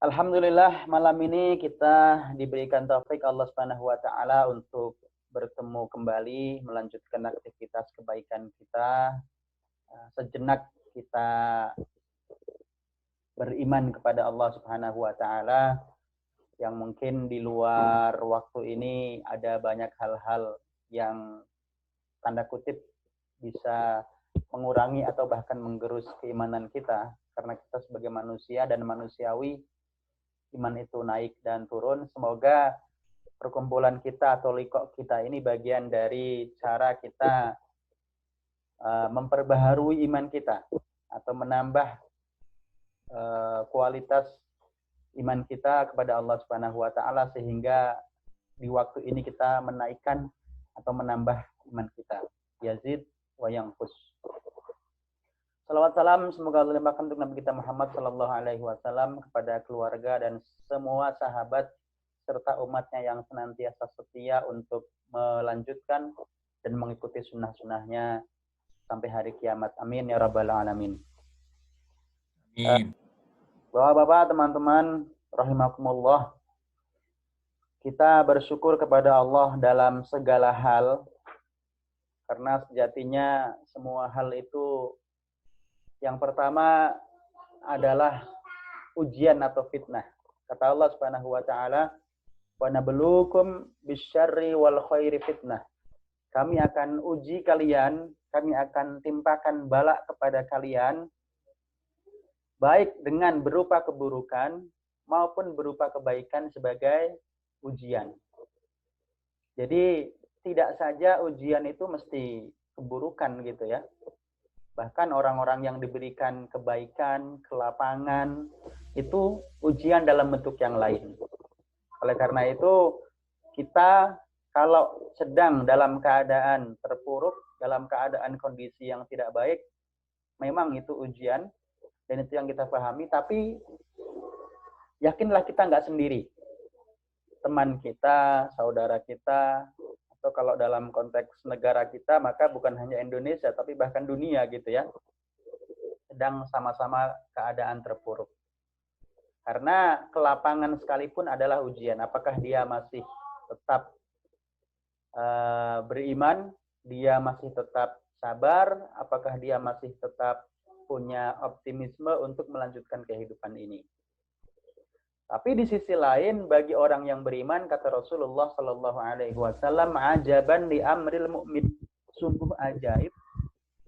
Alhamdulillah malam ini kita diberikan taufik Allah Subhanahu wa taala untuk bertemu kembali melanjutkan aktivitas kebaikan kita. Sejenak kita beriman kepada Allah Subhanahu wa taala yang mungkin di luar waktu ini ada banyak hal-hal yang tanda kutip bisa mengurangi atau bahkan menggerus keimanan kita karena kita sebagai manusia dan manusiawi iman itu naik dan turun. Semoga perkumpulan kita atau liqo kita ini bagian dari cara kita memperbaharui iman kita atau menambah kualitas iman kita kepada Allah Subhanahu wa taala sehingga di waktu ini kita menaikkan atau menambah iman kita. Yazid wa yanqus. Salawat salam semoga Allah limpahkan untuk Nabi kita Muhammad sallallahu alaihi wasallam kepada keluarga dan semua sahabat serta umatnya yang senantiasa setia untuk melanjutkan dan mengikuti sunnah-sunnahnya sampai hari kiamat. Amin ya rabbal alamin. Amin. Bapak-bapak, teman-teman, rahimakumullah. Kita bersyukur kepada Allah dalam segala hal karena sejatinya semua hal itu yang pertama adalah ujian atau fitnah. Kata Allah Subhanahu wa taala, "Wa nabluukum bisyarri wal khairi fitnah." Kami akan uji kalian, kami akan timpakan bala kepada kalian baik dengan berupa keburukan maupun berupa kebaikan sebagai ujian. Jadi tidak saja ujian itu mesti keburukan gitu ya. Bahkan orang-orang yang diberikan kebaikan, kelapangan, itu ujian dalam bentuk yang lain. Oleh karena itu, kita kalau sedang dalam keadaan terpuruk, dalam keadaan kondisi yang tidak baik, memang itu ujian, dan itu yang kita pahami, tapi yakinlah kita nggak sendiri. Teman kita, saudara kita, atau kalau dalam konteks negara kita, maka bukan hanya Indonesia, tapi bahkan dunia gitu ya, sedang sama-sama keadaan terpuruk. Karena kelapangan sekalipun adalah ujian. Apakah dia masih tetap beriman, dia masih tetap sabar, apakah dia masih tetap punya optimisme untuk melanjutkan kehidupan ini. Tapi di sisi lain, bagi orang yang beriman, kata Rasulullah Sallallahu Alaihi Wasallam, ajaban li amril mu'min, sungguh ajaib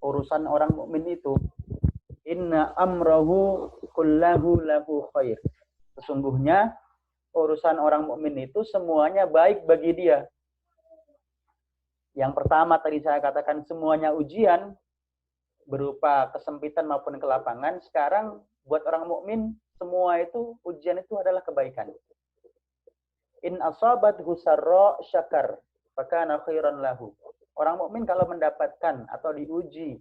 urusan orang mukmin itu. Inna amrahu kullahu lahu khair. Sesungguhnya urusan orang mukmin itu semuanya baik bagi dia. Yang pertama tadi saya katakan semuanya ujian berupa kesempitan maupun kelapangan. Sekarang buat orang mukmin semua itu ujian itu adalah kebaikan. In asabathu sarra syakar fakana khairan lahu. Orang mukmin kalau mendapatkan atau diuji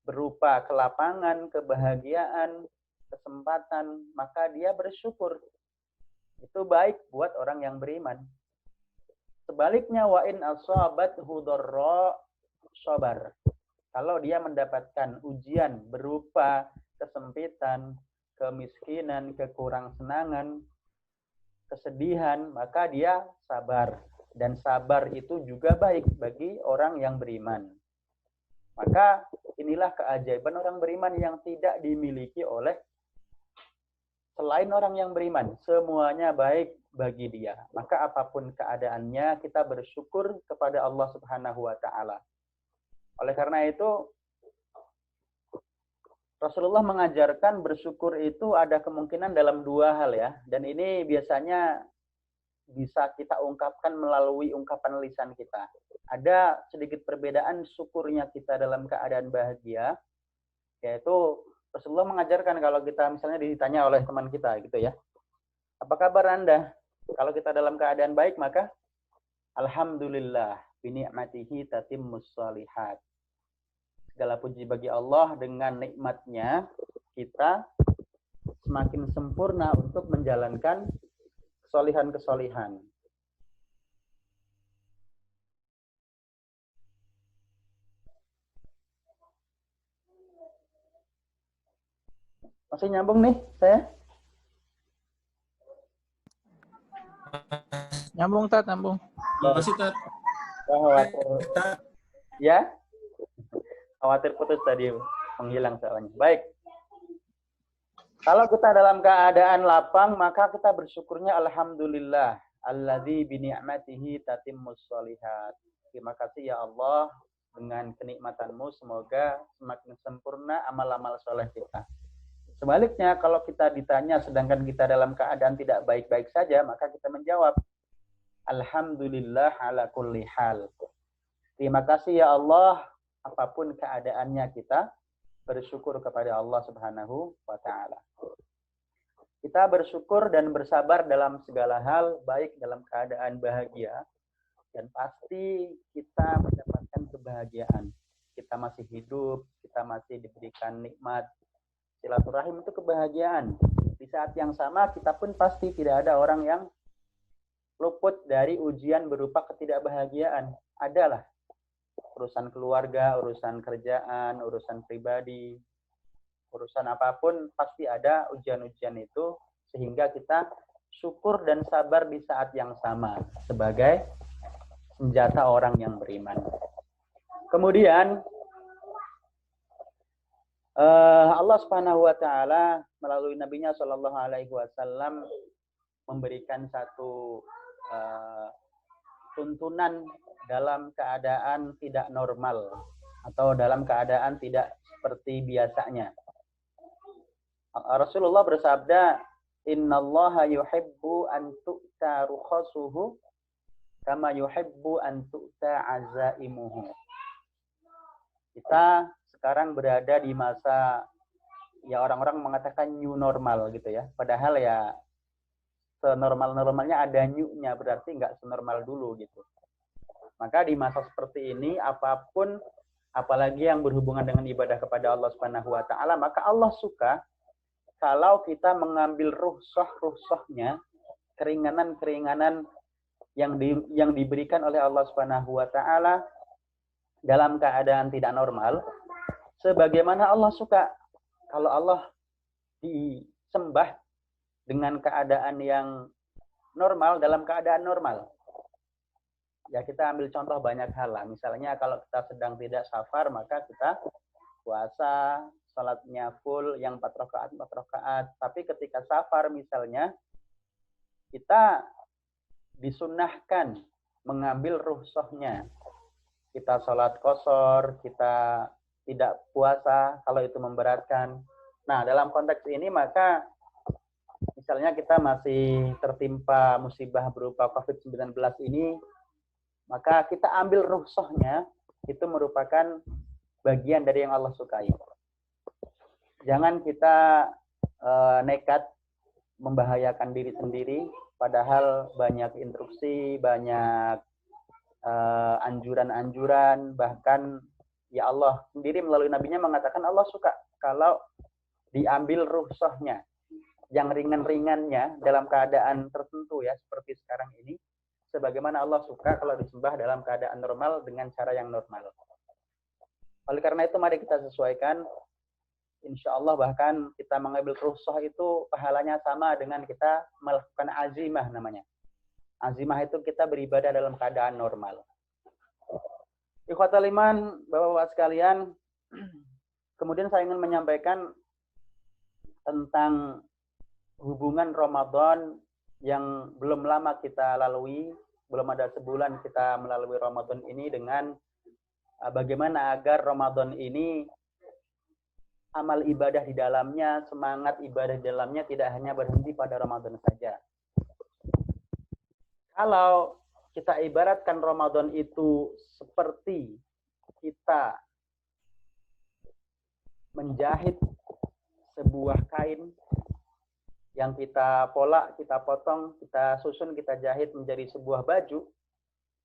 berupa kelapangan, kebahagiaan, kesempatan, maka dia bersyukur. Itu baik buat orang yang beriman. Sebaliknya wa in asabathu dharra sabar. Kalau dia mendapatkan ujian berupa kesempitan, kemiskinan, kekurangsenangan, kesedihan, maka dia sabar. Dan sabar itu juga baik bagi orang yang beriman. Maka inilah keajaiban orang beriman yang tidak dimiliki oleh selain orang yang beriman. Semuanya baik bagi dia. Maka apapun keadaannya, kita bersyukur kepada Allah Subhanahu wa taala. Oleh karena itu, Rasulullah mengajarkan bersyukur itu ada kemungkinan dalam dua hal ya. Dan ini biasanya bisa kita ungkapkan melalui ungkapan lisan kita. Ada sedikit perbedaan syukurnya kita dalam keadaan bahagia, yaitu Rasulullah mengajarkan kalau kita misalnya ditanya oleh teman kita gitu ya, apa kabar Anda? Kalau kita dalam keadaan baik, maka alhamdulillah bini'matihi tatimmus shalihat. Segala puji bagi Allah, dengan nikmatnya kita semakin sempurna untuk menjalankan kesolihan-kesolihan. Masih nyambung nih saya? Nyambung, Tat, nyambung. Masih Tat. Khawatir. Ya? Khawatir putus tadi, menghilang soalnya. Baik. Kalau kita dalam keadaan lapang, maka kita bersyukurnya alhamdulillah. Alladzi bi ni'matihi tatimmus sholihat. Terima kasih ya Allah, dengan kenikmatan-Mu semoga semakin sempurna amal-amal soleh kita. Sebaliknya, kalau kita ditanya sedangkan kita dalam keadaan tidak baik-baik saja, maka kita menjawab alhamdulillah ala kulli hal. Terima kasih ya Allah, apapun keadaannya kita bersyukur kepada Allah Subhanahu wa taala. Kita bersyukur dan bersabar dalam segala hal, baik dalam keadaan bahagia dan pasti kita mendapatkan kebahagiaan. Kita masih hidup, kita masih diberikan nikmat. Silaturahim itu kebahagiaan. Di saat yang sama kita pun pasti tidak ada orang yang luput dari ujian berupa ketidakbahagiaan. Adalah urusan keluarga, urusan kerjaan, urusan pribadi, urusan apapun pasti ada ujian-ujian itu, sehingga kita syukur dan sabar di saat yang sama sebagai senjata orang yang beriman. Kemudian Allah Subhanahu wa taala melalui nabinya sallallahu alaihi wasallam memberikan satu tuntunan dalam keadaan tidak normal atau dalam keadaan tidak seperti biasanya. Rasulullah bersabda, "Innallaha yuhibbu an tu'ta rukhasuhu kama yuhibbu an tu'ta azaimuhu." Kita sekarang berada di masa ya orang-orang mengatakan new normal gitu ya. Padahal ya senormal-normalnya ada new-nya, berarti nggak senormal dulu gitu. Maka di masa seperti ini apapun, apalagi yang berhubungan dengan ibadah kepada Allah Subhanahu wa taala, maka Allah suka kalau kita mengambil rukhsah-rukhsahnya, keringanan-keringanan yang diberikan oleh Allah Subhanahu wa taala dalam keadaan tidak normal, sebagaimana Allah suka kalau Allah disembah dengan keadaan yang normal dalam keadaan normal. Ya kita ambil contoh banyak hal lah. Misalnya kalau kita sedang tidak safar, maka kita puasa, salatnya full yang 4 rakaat. Tapi ketika safar misalnya, kita disunnahkan mengambil rukhsahnya. Kita salat qashar, kita tidak puasa kalau itu memberatkan. Nah, dalam konteks ini maka misalnya kita masih tertimpa musibah berupa COVID-19 ini, maka kita ambil rukhsahnya, itu merupakan bagian dari yang Allah sukai. Jangan kita nekat membahayakan diri sendiri, padahal banyak instruksi, banyak anjuran-anjuran, bahkan ya Allah sendiri melalui nabinya mengatakan Allah suka kalau diambil rukhsahnya, yang ringan-ringannya dalam keadaan tertentu ya, seperti sekarang ini, sebagaimana Allah suka kalau disembah dalam keadaan normal dengan cara yang normal. Oleh karena itu mari kita sesuaikan. Insya Allah bahkan kita mengambil rukhsah itu pahalanya sama dengan kita melakukan azimah namanya. Azimah itu kita beribadah dalam keadaan normal. Ikhwatal iman, Bapak-bapak sekalian, kemudian saya ingin menyampaikan tentang hubungan Ramadan yang belum lama kita lalui, belum ada sebulan kita melalui Ramadan ini, dengan bagaimana agar Ramadan ini amal ibadah di dalamnya, semangat ibadah di dalamnya tidak hanya berhenti pada Ramadan saja. Kalau kita ibaratkan Ramadan itu seperti kita menjahit sebuah kain yang kita polak, kita potong, kita susun, kita jahit menjadi sebuah baju,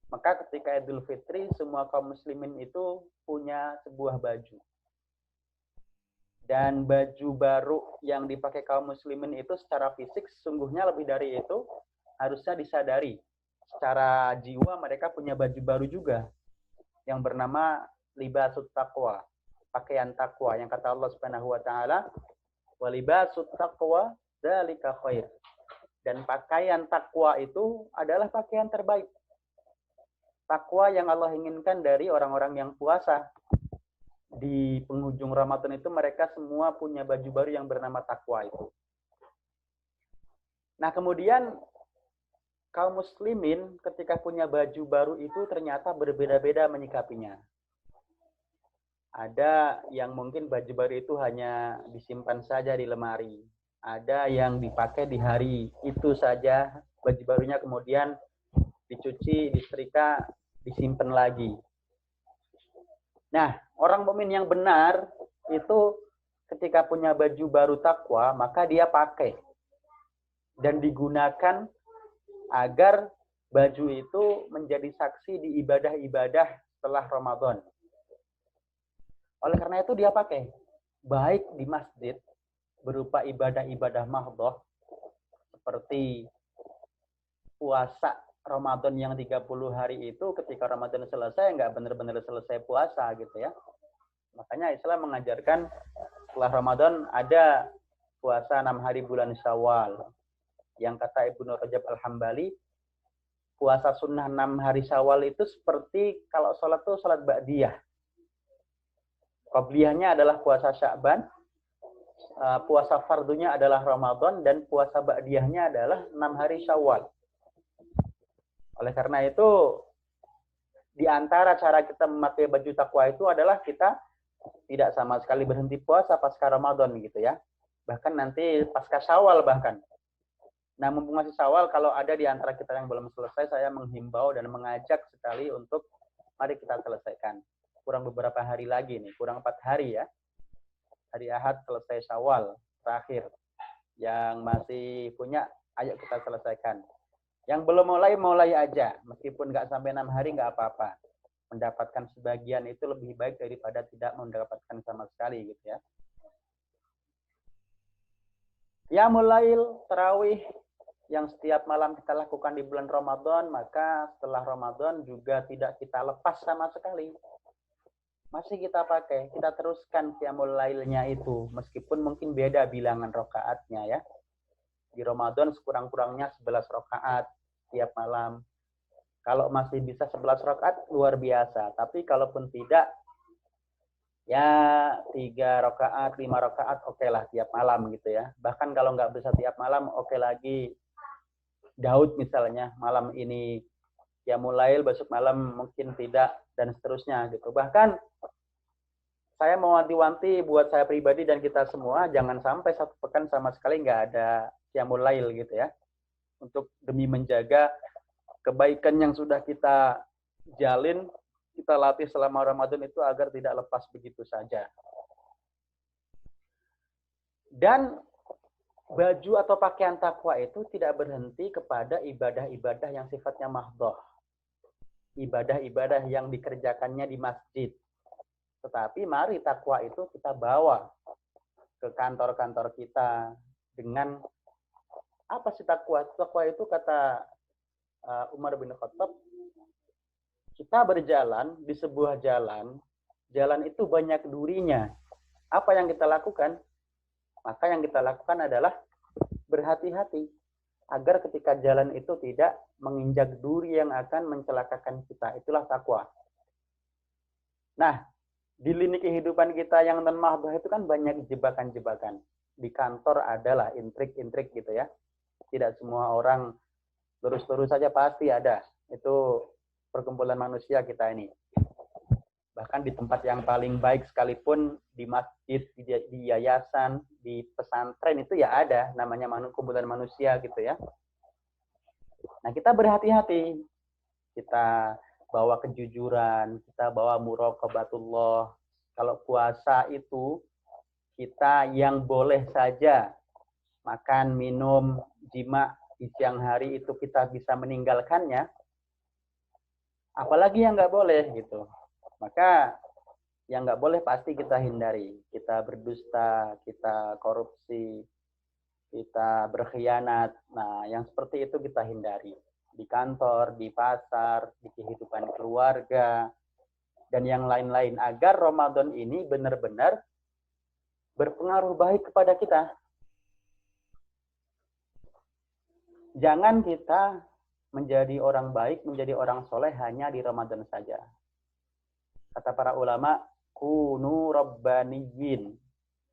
maka ketika Idul Fitri semua kaum muslimin itu punya sebuah baju. Dan baju baru yang dipakai kaum muslimin itu secara fisik sesungguhnya lebih dari itu harusnya disadari. Secara jiwa mereka punya baju baru juga yang bernama libasut taqwa, pakaian takwa, yang kata Allah Subhanahu wa taala, "Wa libasut taqwa dzalika khair." Dan pakaian takwa itu adalah pakaian terbaik. Takwa yang Allah inginkan dari orang-orang yang puasa. Di penghujung Ramadan itu mereka semua punya baju baru yang bernama takwa itu. Nah, kemudian kaum muslimin ketika punya baju baru itu ternyata berbeda-beda menyikapinya. Ada yang mungkin baju baru itu hanya disimpan saja di lemari. Ada yang dipakai di hari itu saja, baju barunya kemudian dicuci, disetrika, disimpan lagi. Nah, orang mukmin yang benar itu ketika punya baju baru takwa, maka dia pakai dan digunakan agar baju itu menjadi saksi di ibadah-ibadah setelah Ramadan. Oleh karena itu dia pakai, baik di masjid berupa ibadah-ibadah mahdhah seperti puasa Ramadan yang 30 hari itu ketika Ramadan selesai nggak benar-benar selesai puasa gitu ya. Makanya Islam mengajarkan setelah Ramadan ada puasa 6 hari bulan Syawal. Yang kata Ibnu Rajab Al-Hambali, puasa sunnah 6 hari Syawal itu seperti kalau sholat tuh sholat ba'diyah. Qabliyahnya adalah puasa Sya'ban, puasa fardunya adalah Ramadan, dan puasa ba'diyahnya adalah 6 hari Syawal. Oleh karena itu, di antara cara kita memakai baju takwa itu adalah kita tidak sama sekali berhenti puasa pasca Ramadan gitu ya. Bahkan nanti pasca Syawal bahkan. Nah, mumpung masih Syawal, kalau ada di antara kita yang belum selesai, saya menghimbau dan mengajak sekali untuk mari kita selesaikan. Kurang beberapa hari lagi nih, kurang 4 hari ya. Hari Ahad selesai Syawal terakhir. Yang masih punya, ayo kita selesaikan. Yang belum mulai, mulai aja. Meskipun nggak sampai 6 hari, nggak apa-apa. Mendapatkan sebagian itu lebih baik daripada tidak mendapatkan sama sekali gitu ya. Qiyamul Lail, tarawih, yang setiap malam kita lakukan di bulan Ramadan, maka setelah Ramadan juga tidak kita lepas sama sekali. Masih kita pakai, kita teruskan Qiyamul Lailnya itu, meskipun mungkin beda bilangan rakaatnya ya. Di Ramadan sekurang-kurangnya 11 rakaat setiap malam. Kalau masih bisa 11 rakaat, luar biasa. Tapi kalaupun tidak, ya 3 rakaat, 5 rakaat, oke lah tiap malam gitu ya. Bahkan kalau nggak bisa tiap malam, oke lagi. Daud misalnya, malam ini ya mulai, besok malam mungkin tidak, dan seterusnya gitu. Bahkan saya mau wanti-wanti buat saya pribadi dan kita semua, jangan sampai satu pekan sama sekali nggak ada qiyamul lail gitu ya. Untuk demi menjaga kebaikan yang sudah kita jalin, kita latih selama Ramadan itu agar tidak lepas begitu saja. Dan baju atau pakaian takwa itu tidak berhenti kepada ibadah-ibadah yang sifatnya mahdhah. Ibadah-ibadah yang dikerjakannya di masjid. Tetapi mari takwa itu kita bawa ke kantor-kantor kita dengan apa sih takwa? Takwa itu kata Umar bin Khattab, kita berjalan di sebuah jalan, jalan itu banyak durinya. Apa yang kita lakukan? Maka yang kita lakukan adalah berhati-hati agar ketika jalan itu tidak menginjak duri yang akan mencelakakan kita. Itulah takwa. Nah, di lini kehidupan kita yang non-mahdhah itu kan banyak jebakan-jebakan. Di kantor adalah intrik-intrik gitu ya. Tidak semua orang lurus-lurus saja, pasti ada. Itu perkumpulan manusia kita ini. Bahkan di tempat yang paling baik sekalipun, di masjid, di yayasan, di pesantren itu ya ada namanya kumpulan manusia gitu ya. Nah, kita berhati-hati. Kita bawa kejujuran, kita bawa muraqabatullah. Kalau puasa itu kita yang boleh saja makan, minum, jima di siang hari itu kita bisa meninggalkannya. Apalagi yang nggak boleh gitu. Maka yang nggak boleh pasti kita hindari. Kita berdusta, kita korupsi, kita berkhianat. Nah, yang seperti itu kita hindari. Di kantor, di pasar, di kehidupan keluarga, dan yang lain-lain. Agar Ramadan ini benar-benar berpengaruh baik kepada kita. Jangan kita menjadi orang baik, menjadi orang soleh hanya di Ramadan saja. Kata para ulama, kunu rabbaniyin,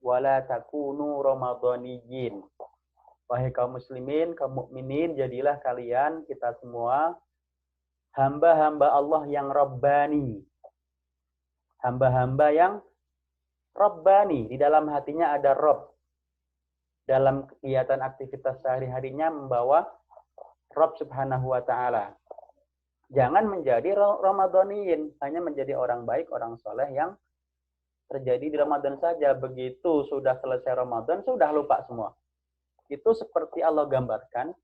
wala takunu ramadaniyin. Wahai kaum muslimin, kaum mukminin, jadilah kalian, kita semua, hamba-hamba Allah yang rabbani. Hamba-hamba yang rabbani. Di dalam hatinya ada Rabb. Dalam kegiatan aktivitas sehari-harinya membawa Rabb subhanahu wa ta'ala. Jangan menjadi Ramadhaniyin, hanya menjadi orang baik, orang soleh yang terjadi di Ramadan saja. Begitu sudah selesai Ramadan, sudah lupa semua. Itu seperti Allah gambarkan,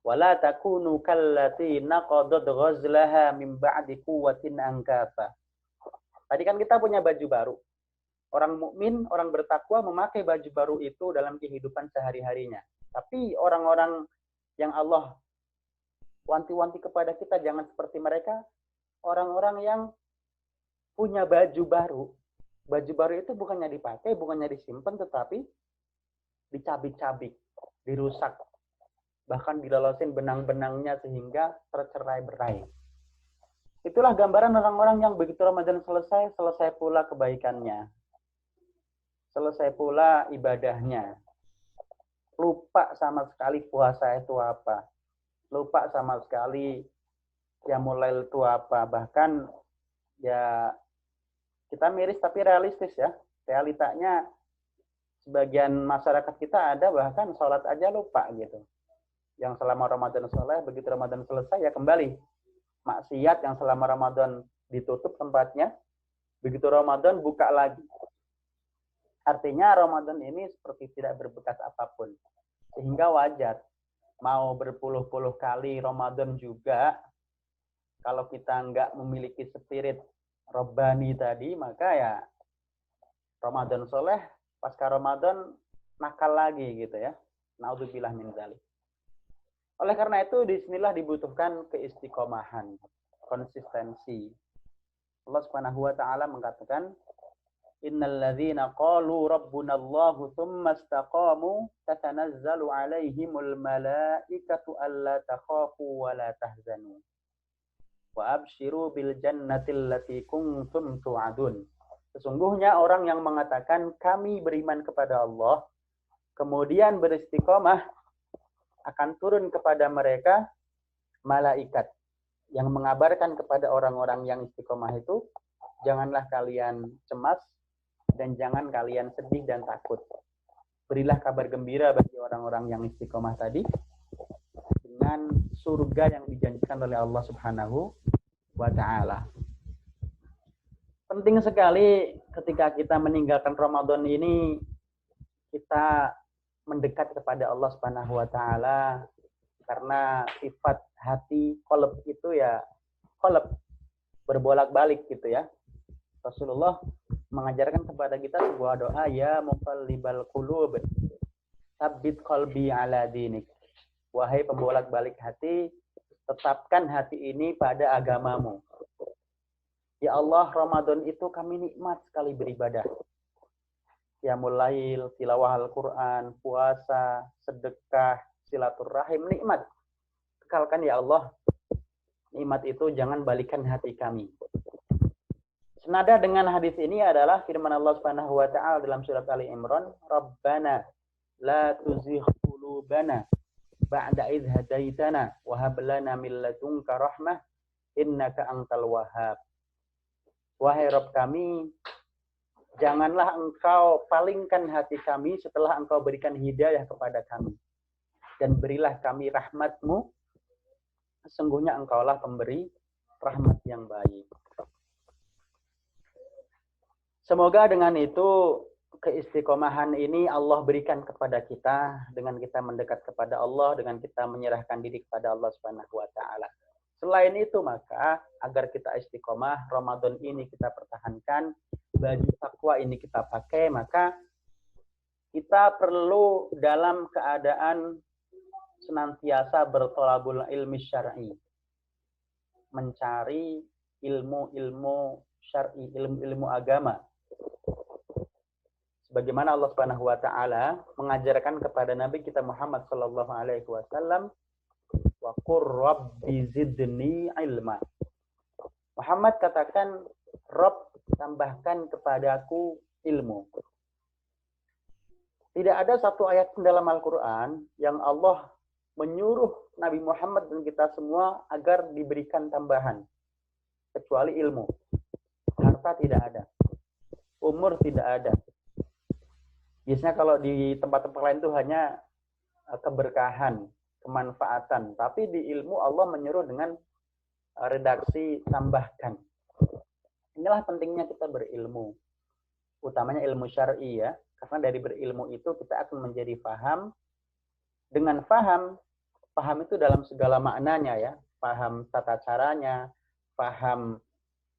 wala takunu kallati naqadat ghazlaha min ba'di quwwatin ankatha. Tadi kan kita punya baju baru. Orang mukmin, orang bertakwa memakai baju baru itu dalam kehidupan sehari-harinya. Tapi orang-orang yang Allah wanti-wanti kepada kita jangan seperti mereka, orang-orang yang punya baju baru. Baju baru itu bukannya dipakai, bukannya disimpan, tetapi dicabik-cabik, dirusak. Bahkan dilolosin benang-benangnya sehingga tercerai-berai. Itulah gambaran orang-orang yang begitu Ramadan selesai, selesai pula kebaikannya. Selesai pula ibadahnya. Lupa sama sekali puasa itu apa. Lupa sama sekali qiyamul lail itu apa. Bahkan ya kita miris tapi realistis ya. Realitanya sebagian masyarakat kita ada bahkan sholat aja lupa gitu. Yang selama Ramadan soleh, begitu Ramadan selesai ya kembali. Maksiat yang selama Ramadan ditutup tempatnya, begitu Ramadan buka lagi. Artinya Ramadan ini seperti tidak berbekas apapun. Sehingga wajar. Mau berpuluh-puluh kali Ramadan juga, kalau kita nggak memiliki spirit Rabbani tadi, maka ya Ramadan soleh, pasca Ramadan nakal lagi gitu ya. Naudzubillah min dzalik. Oleh karena itu, disinilah dibutuhkan keistiqomahan, konsistensi. Allah Subhanahu wa ta'ala mengatakan, Innal ladzina qalu rabbuna Allahu tsumma istaqamu tatanazzalu 'alaihimul malaikatu alla takhafu wa la tahzanu wa abshiru bil jannati allati kuntum tu'adun. Sesungguhnya orang yang mengatakan kami beriman kepada Allah kemudian beristiqomah akan turun kepada mereka malaikat yang mengabarkan kepada orang-orang yang istiqomah itu, janganlah kalian cemas dan jangan kalian sedih dan takut. Berilah kabar gembira bagi orang-orang yang istiqomah tadi dengan surga yang dijanjikan oleh Allah Subhanahu wa ta'ala. Penting sekali ketika kita meninggalkan Ramadan ini, kita mendekat kepada Allah Subhanahu wa ta'ala, karena sifat hati qalb itu ya qalb, berbolak-balik gitu ya. Rasulullah mengajarkan kepada kita sebuah doa, ya muqallibal qulub tsabbit qalbi ala dinik. Wahai pembolak-balik hati, tetapkan hati ini pada agamamu. Ya Allah, Ramadan itu kami nikmat sekali beribadah. Qiyamul lail, tilawah Al-Quran, puasa, sedekah, silaturahim, nikmat. Kekalkan ya Allah, nikmat itu jangan balikan hati kami. Senada dengan hadis ini adalah firman Allah Subhanahu wa ta'ala dalam surat Ali Imran, Rabbana la tuzigh qulubana ba'da idh hadaitana wa hab lana min ladunka rahmah innaka antal wahhab. Wahai Rabb kami, janganlah engkau palingkan hati kami setelah engkau berikan hidayah kepada kami. Dan berilah kami rahmat-Mu, sesungguhnya engkaulah pemberi rahmat yang baik. Semoga dengan itu keistiqomahan ini Allah berikan kepada kita dengan kita mendekat kepada Allah, dengan kita menyerahkan diri kepada Allah Subhanahu wa taala. Selain itu maka agar kita istiqomah, Ramadan ini kita pertahankan, baju takwa ini kita pakai, maka kita perlu dalam keadaan senantiasa bertolabul ilmi syar'i. Mencari ilmu-ilmu syar'i, ilmu-ilmu agama. Sebagaimana Allah Subhanahu wa taala mengajarkan kepada Nabi kita Muhammad sallallahu alaihi wasallam, Wa qur rabbi zidni ilma. Muhammad katakan, Rabb tambahkan kepadaku ilmu. Tidak ada satu ayat pun dalam Al-Quran yang Allah menyuruh Nabi Muhammad dan kita semua agar diberikan tambahan. Kecuali ilmu. Harta tidak ada. Umur tidak ada. Biasanya kalau di tempat-tempat lain itu hanya keberkahan, kemanfaatan. Tapi di ilmu Allah menyuruh dengan redaksi tambahkan. Inilah pentingnya kita berilmu. Utamanya ilmu syar'i ya. Karena dari berilmu itu kita akan menjadi paham. Dengan paham itu dalam segala maknanya ya. Paham tata caranya, paham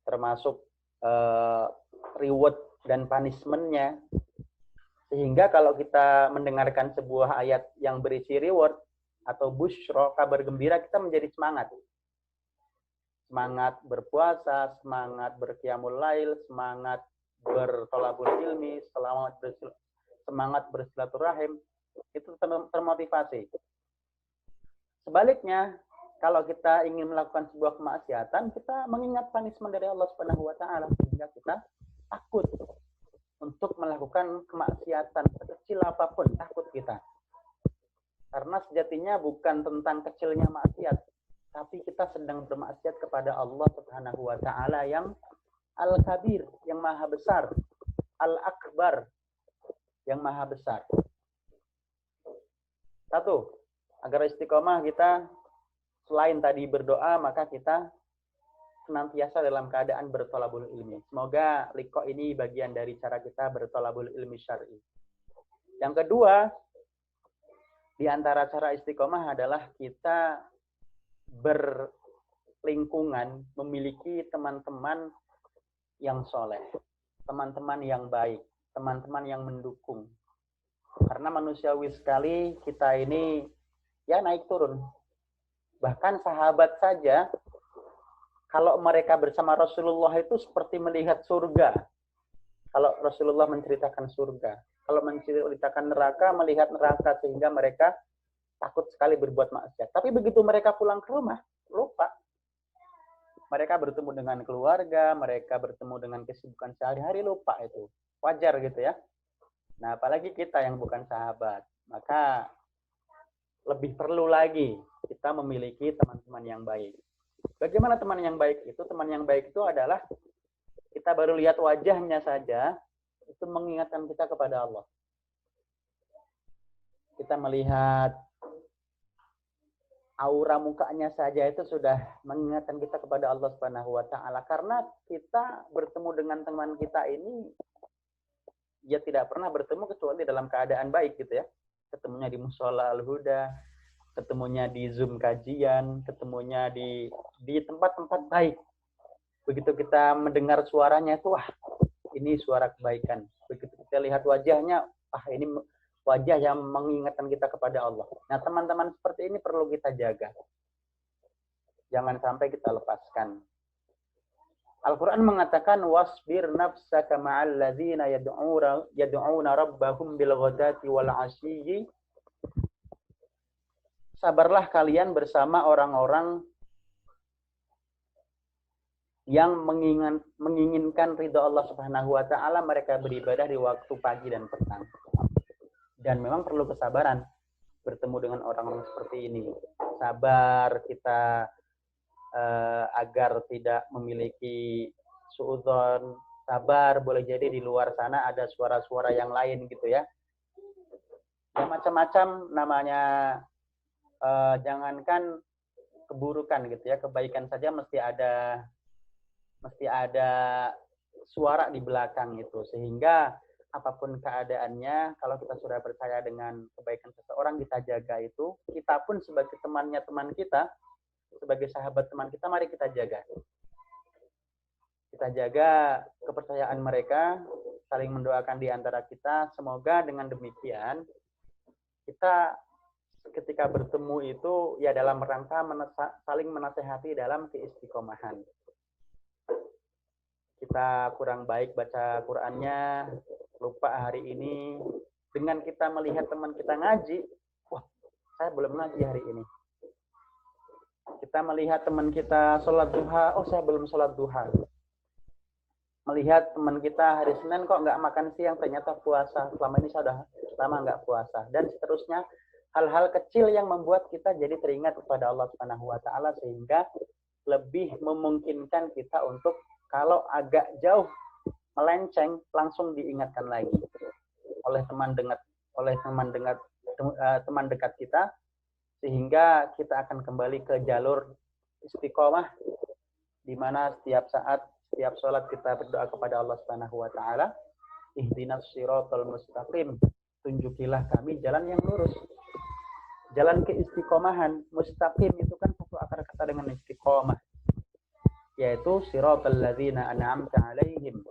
termasuk reward dan punishment-nya. Sehingga kalau kita mendengarkan sebuah ayat yang berisi reward atau busyra, kabar gembira, kita menjadi semangat. Semangat berpuasa, semangat berqiyamul lail, semangat bertolabul ilmi, semangat bersilaturahim, itu termotivasi. Sebaliknya, kalau kita ingin melakukan sebuah kemaksiatan, kita mengingat punishment dari Allah Subhanahu wa taala sehingga kita takut untuk melakukan kemaksiatan sekecil apapun, takut kita. Karena sejatinya bukan tentang kecilnya maksiat, tapi kita sedang bermaksiat kepada Allah Subhanahu wa taala yang Al-Kabir, yang maha besar, Al-Akbar, yang maha besar. Satu, agar istiqomah kita selain tadi berdoa, maka kita senantiasa dalam keadaan bertolabul ilmi. Semoga liqa ini bagian dari cara kita bertolabul ilmi syar'i. Yang kedua, di antara cara istiqomah adalah kita berlingkungan, memiliki teman-teman yang soleh, teman-teman yang baik, teman-teman yang mendukung. Karena manusiawi sekali kita ini ya naik turun. Bahkan sahabat saja, kalau mereka bersama Rasulullah itu seperti melihat surga. Kalau Rasulullah menceritakan surga. Kalau menceritakan neraka, melihat neraka sehingga mereka takut sekali berbuat maksiat. Tapi begitu mereka pulang ke rumah, lupa. Mereka bertemu dengan keluarga, mereka bertemu dengan kesibukan sehari-hari, lupa itu. Wajar gitu ya. Nah, apalagi kita yang bukan sahabat. Maka lebih perlu lagi kita memiliki teman-teman yang baik. Bagaimana teman yang baik itu? Teman yang baik itu adalah kita baru lihat wajahnya saja, itu mengingatkan kita kepada Allah. Kita melihat aura mukanya saja itu sudah mengingatkan kita kepada Allah Subhanahu wa taala. Karena kita bertemu dengan teman kita ini dia tidak pernah bertemu kecuali dalam keadaan baik gitu ya. Ketemunya di Mushola Al-Huda, ketemunya di Zoom kajian, ketemunya di tempat-tempat baik. Begitu kita mendengar suaranya itu, wah, ini suara kebaikan. Begitu kita lihat wajahnya, ini wajah yang mengingatkan kita kepada Allah. Nah, teman-teman seperti ini perlu kita jaga. Jangan sampai kita lepaskan. Al-Quran mengatakan, wasbir nafsaka ma'al ladzina yad'una rabbahum bil ghadati wal 'ashiyyi. Sabarlah kalian bersama orang-orang yang menginginkan ridha Allah Subhanahu wa taala, mereka beribadah di waktu pagi dan petang. Dan memang perlu kesabaran bertemu dengan orang-orang seperti ini. Sabar kita agar tidak memiliki suudzon. Sabar, boleh jadi di luar sana ada suara-suara yang lain gitu ya. Ya macam-macam namanya, jangankan keburukan gitu ya, kebaikan saja mesti ada suara di belakang itu, sehingga apapun keadaannya, kalau kita sudah percaya dengan kebaikan seseorang, kita jaga itu. Kita pun sebagai temannya teman kita, sebagai sahabat teman kita, mari kita jaga. Kita jaga kepercayaan mereka, saling mendoakan di antara kita. Semoga dengan demikian, kita ketika bertemu itu ya dalam rangka saling menasehati dalam keistiqomahan. Kita kurang baik baca Qur'annya, lupa hari ini. Dengan kita melihat teman kita ngaji, wah, saya belum ngaji hari ini. Kita melihat teman kita sholat duha, oh saya belum sholat duha. Melihat teman kita hari Senin kok nggak makan siang, ternyata puasa. Selama ini saya sudah lama nggak puasa. Dan seterusnya, hal-hal kecil yang membuat kita jadi teringat kepada Allah Subhanahu wa Ta'ala, sehingga lebih memungkinkan kita untuk kalau agak jauh melenceng langsung diingatkan lagi oleh teman dekat kita, sehingga kita akan kembali ke jalur istiqomah, di mana setiap saat, setiap sholat kita berdoa kepada Allah Subhanahu wa Ta'ala, ihdinas siratal mustaqim, tunjukilah kami jalan yang lurus. Jalan keistiqomahan, mustaqim itu kan satu akar kata dengan istiqomah, yaitu siratal ladzina an'amta 'alaihim,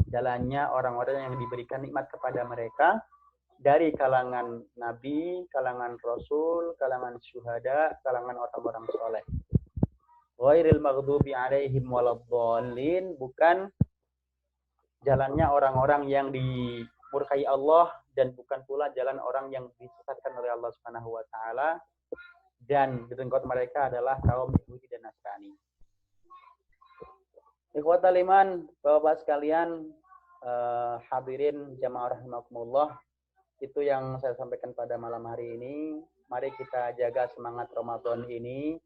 jalannya orang-orang yang diberikan nikmat kepada mereka dari kalangan nabi, kalangan rasul, kalangan syuhada, kalangan orang-orang soleh. Ghairil maghdubi 'alaihim waladdallin, bukan jalannya orang-orang yang dimurkai Allah, dan bukan pula jalan orang yang disesatkan oleh Allah Subhanahu wa Ta'ala, dan direnggot mereka adalah kaum Yahudi dan Nasrani. Ikhwatal iman, Bapak-bapak sekalian, hadirin jamaah rahimakumullah, itu yang saya sampaikan pada malam hari ini. Mari kita jaga semangat Ramadan ini.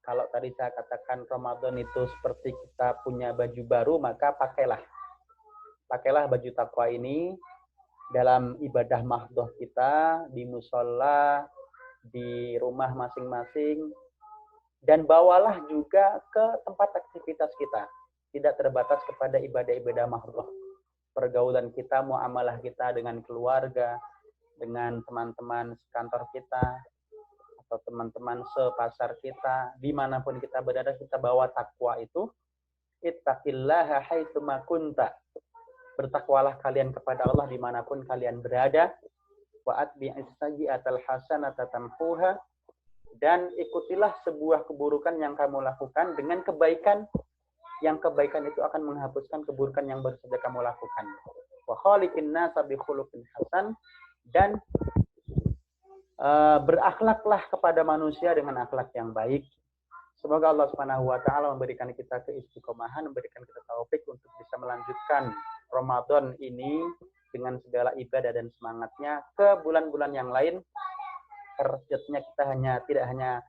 Kalau tadi saya katakan Ramadan itu seperti kita punya baju baru, maka pakailah baju takwa ini dalam ibadah mahdhah kita, di musholla, di rumah masing-masing, dan bawalah juga ke tempat aktivitas kita. Tidak terbatas kepada ibadah-ibadah mahdhah. Pergaulan kita, muamalah kita dengan keluarga, dengan teman-teman sekantor kita, atau teman-teman sepasar kita, dimanapun kita berada, kita bawa takwa itu. Ittaqillaha haitsuma kunta. Bertakwalah kalian kepada Allah dimanapun kalian berada. Wa atbi'is sayyi'atal hasanata tamhuha. Dan ikutilah sebuah keburukan yang kamu lakukan dengan kebaikan, yang kebaikan itu akan menghapuskan keburukan yang baru saja kamu lakukan. Wa khaliqin nasa bi khuluqin hasan. Dan berakhlaklah kepada manusia dengan akhlak yang baik. Semoga Allah Subhanahu wa Ta'ala memberikan kita keistiqomahan, memberikan kita taufik untuk bisa melanjutkan Ramadan ini dengan segala ibadah dan semangatnya ke bulan-bulan yang lain. Targetnya kita tidak hanya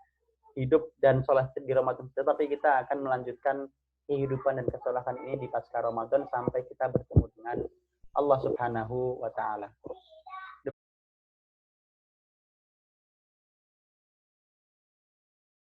hidup dan sholat di Ramadan, tetapi kita akan melanjutkan kehidupan dan kesolahan ini di pasca Ramadan sampai kita bertemu dengan Allah Subhanahu wa Ta'ala.